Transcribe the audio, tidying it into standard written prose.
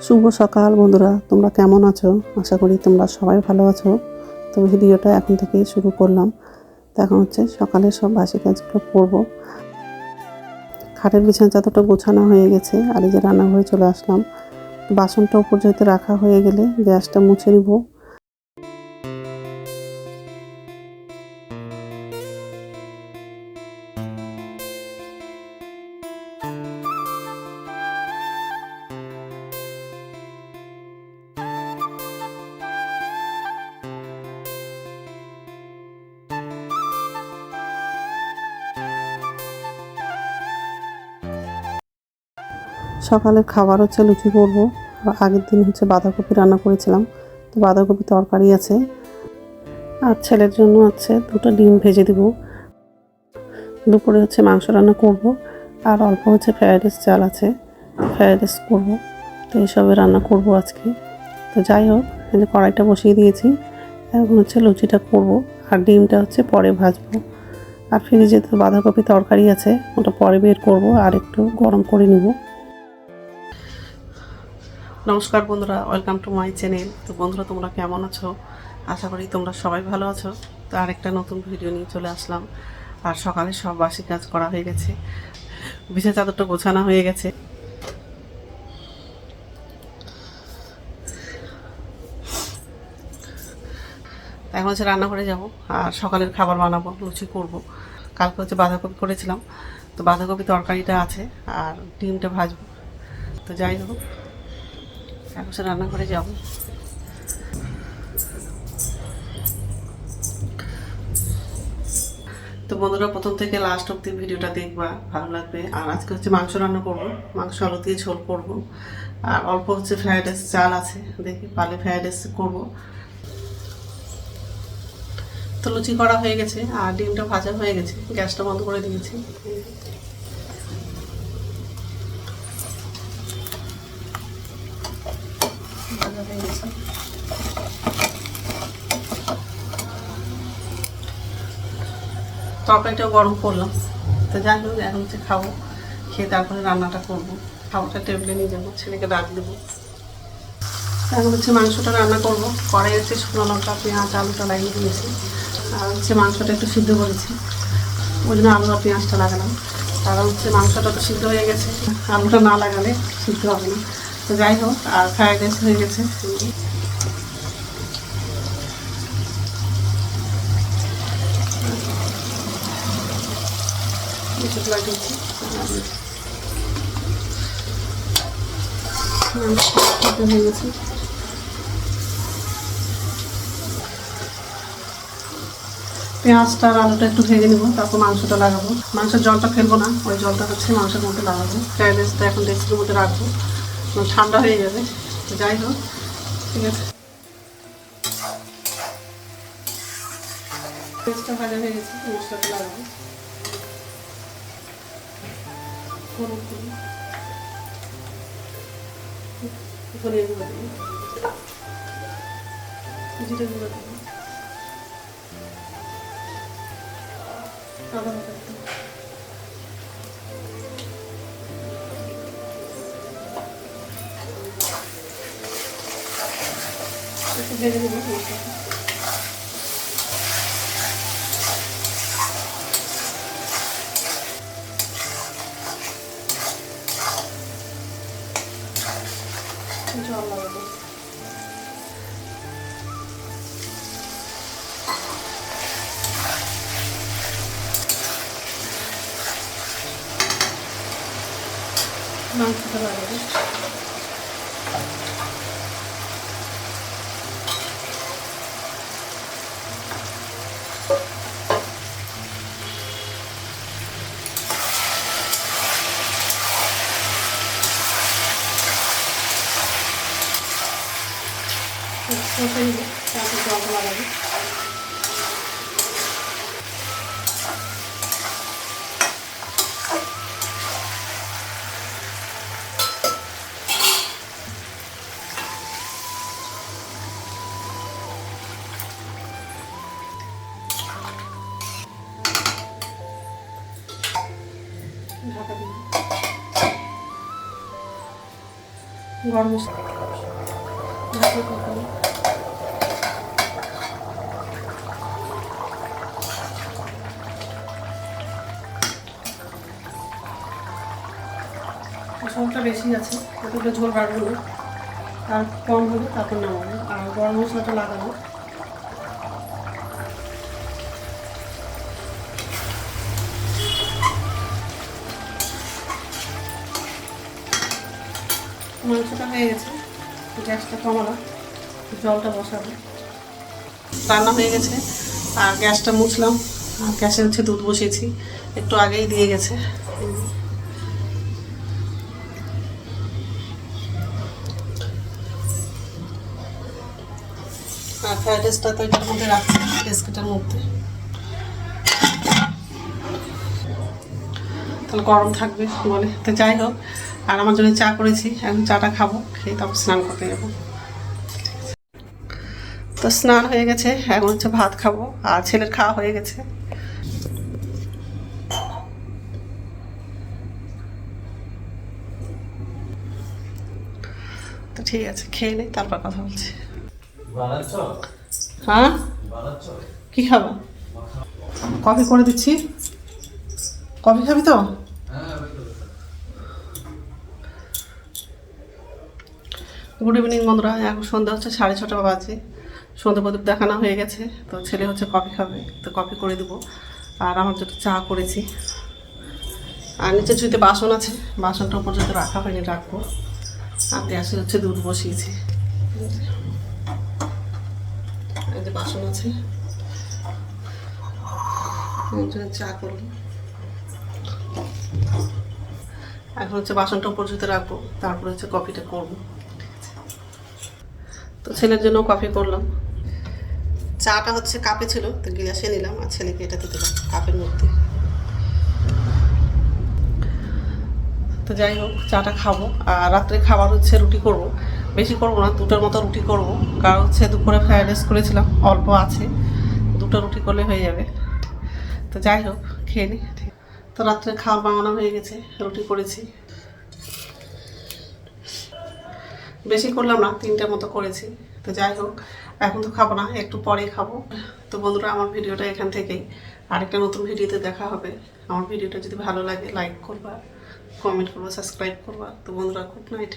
শুভ সকাল বন্ধুরা, তোমরা কেমন আছো? আশা করি তোমরা সবাই ভালো আছো। তো ভিডিওটা এখন থেকেই শুরু করলাম। তো এখন হচ্ছে সকালের সব বাসি কাজগুলো করব। খাটের বিছানা চাদরটা গোছানো হয়ে গেছে, আর এই যে রান্নাঘরে চলে আসলাম। বাসনটা উপর যেতে রাখা হয়ে গেলে গ্যাসটা মুছে নিব। সকালের খাবার হচ্ছে লুচি করব। আগের দিন হচ্ছে বাঁধাকপি রান্না করেছিলাম, তো বাঁধাকপি তরকারি আছে। আর ছেলের জন্য হচ্ছে 2টা ডিম ভেজে দেব। দুপুরে হচ্ছে মাংস রান্না করব, আর অল্প হচ্ছে ফ্রাইড রাইস চাল আছে, ফ্রাইড রাইস করবো। তো এইসবে রান্না করব আজকে। তো যাই হোক, এই যে কড়াইটা বসিয়ে দিয়েছি, এখন হচ্ছে লুচিটা করব, আর ডিমটা হচ্ছে পরে ভাজবো। আর ফ্রিজে তো বাঁধাকপি তরকারি আছে, ওটা পরে বের করব আর একটু গরম করে নেব। নমস্কার বন্ধুরা, ওয়েলকাম টু মাই চ্যানেল। তো বন্ধুরা, তোমরা কেমন আছো? আশা করি তোমরা সবাই ভালো আছো। তো আরেকটা নতুন ভিডিও নিয়ে চলে আসলাম। আর সকালে সব বাসি কাজ করা হয়ে গেছে, বিছানা চাদরটা গোছানো হয়ে গেছে। এখন হচ্ছে রান্নাঘরে যাব, আর সকালের খাবার বানাবো, লুচি করব। কালকে হচ্ছে বাঁধাকপি করেছিলাম, তো বাঁধাকপি তরকারিটা আছে, আর ডিমটা ভাজবো। তো যাই হোক, এখন হচ্ছে রান্নাঘরে যাব। তো বন্ধুরা, প্রথম থেকে লাস্ট অব্দি ভিডিওটা দেখবা, ভালো লাগবে। আর আজকে হচ্ছে মাংস রান্না করব, মাংস আলু দিয়ে ঝোল করব। আর অল্প হচ্ছে ফ্রাইড রাইস চাল আছে, দেখি পালে ফ্রাইড রাইস করবো। তো লুচি করা হয়ে গেছে, আর ডিমটা ভাজা হয়ে গেছে, গ্যাসটা বন্ধ করে দিয়েছি। ভাজা হয়ে গেছে, তরকারিটাও গরম করলাম। তো যাই হোক, এখন হচ্ছে খাবো, খেয়ে তারপরে রান্নাটা করবো। খাবারটা টেবিলে নিয়ে যাবো, ছেলেকে ডাক দেবো। এখন হচ্ছে মাংসটা রান্না করবো। কড়াই হচ্ছে শুকনো লঙ্কা, পেঁয়াজ, আলুটা লাগিয়ে দিয়েছি। আর হচ্ছে মাংসটা একটু সিদ্ধ করেছি, ওই জন্য আলু আর পেঁয়াজটা লাগালাম। কারণ হচ্ছে মাংসটা তো সিদ্ধ হয়ে গেছে, আলুটা না লাগালে সিদ্ধ হবে না। তো যাই হোক, আর ফ্রাইড রাইস হয়ে গেছে। লাগিয়েছি, সিদ্ধ হয়ে গেছে। পেঁয়াজটা আর আলুটা একটু ভেজে নেবো, তারপর মাংসটা লাগাবো। মাংসের জলটা ফেলবো না, ওই জলটা হচ্ছে মাংসের মধ্যে লাগাবো। ফ্রাইড রাইসটা এখন ডেক্সির মধ্যে রাখবো, ঠান্ডা হয়ে যাবে। তো যাই হোক, ঠিক আছে। পেঁয়াজটা ভাজা হয়ে গেছে, মশলাটা লাগাবো। ধনিয়া গুঁড়ো দেবো, জিরে গুঁড়ো দেবো, আদা বাটা দেবো, একটু ভেজে দেবো মশলাটা। জল লাগাবো, মাংসটা লাগাবো। কষে নিব, তারপর জলটা লাগাবো। ঢাকা দিব। গরম মশলা ঝোলটা বেশি আছে, এতটা ঝোল বাড়বো না, আর কম হবে তারপর নামাবো। আর গরম মশলাটা লাগানো মাংসটা হয়ে গেছে, গ্যাসটা কমালাম, জলটা বসাবো। রান্না হয়ে গেছে আর গ্যাসটা মুছলাম, আর গ্যাসে হচ্ছে দুধ বসিয়েছি, একটু আগেই দিয়ে গেছে। আর ফ্রাইড রাইসটা তো এটার মধ্যে রাখছি, বিস্কিটের মধ্যে, তাহলে গরম থাকবে বলে। তো যাই হোক, আর আমার জন্য চা করেছি, এখন চাটা খাবো, খেয়ে তারপর স্নান করতে যাবো। তো স্নান হয়ে গেছে, এখন হচ্ছে ভাত খাবো, আর ছেলের খাওয়া হয়ে গেছে। তো ঠিক আছে, খেয়ে নেই, তারপর কথা বলছি। হ্যাঁ, কি খাবো? কফি করে দিচ্ছি, কফি খাবি তো? গুড ইভিনিং বন্ধুরা, এখন সন্ধ্যা হচ্ছে 6:30 বাজে, সন্ধ্যা প্রদীপ দেখানো হয়ে গেছে। তো ছেলে হচ্ছে কফি খাবে, তো কফি করে দেবো। আর আমার যেটা চা করেছি, আর নিচে ছুঁতে বাসন আছে, বাসনটা পর্যন্ত রাখা হয়নি, রাখবো। আর গ্যাসে হচ্ছে দুধ বসিয়েছি, এই যে বাসন আছে, চা করবো। এখন হচ্ছে বাসনটা পর্যন্ত রাখবো, তারপরে হচ্ছে কফিটা করবো। তো ছেলের জন্য কফি করলাম, চাটা হচ্ছে কাপে ছিল, তো গ্লাসে নিলাম, আর ছেলেকে এটাতে দিলাম কাপের মধ্যে। তো যাই হোক, চাটা খাবো। আর রাত্রে খাবার হচ্ছে রুটি করব, বেশি করব না, 2টার মতো রুটি করব, কারণ হচ্ছে দুপুরে ফ্রাইড রাইস করেছিলাম, অল্প আছে, 2টা রুটি করলে হয়ে যাবে। তো যাই হোক, খেয়ে নিই। তো রাত্রে খাবার বানানো হয়ে গেছে, রুটি করেছি, বেশি করলাম না, 3টার মতো করেছি। তো যাই হোক, এখন তো খাবো না, একটু পরেই খাবো। তো বন্ধুরা, আমার ভিডিওটা এখান থেকেই, আরেকটা নতুন ভিডিওতে দেখা হবে। আমার ভিডিওটা যদি ভালো লাগে লাইক করবা, কমেন্ট করবা, সাবস্ক্রাইব করবা। তো বন্ধুরা, গুড নাইট।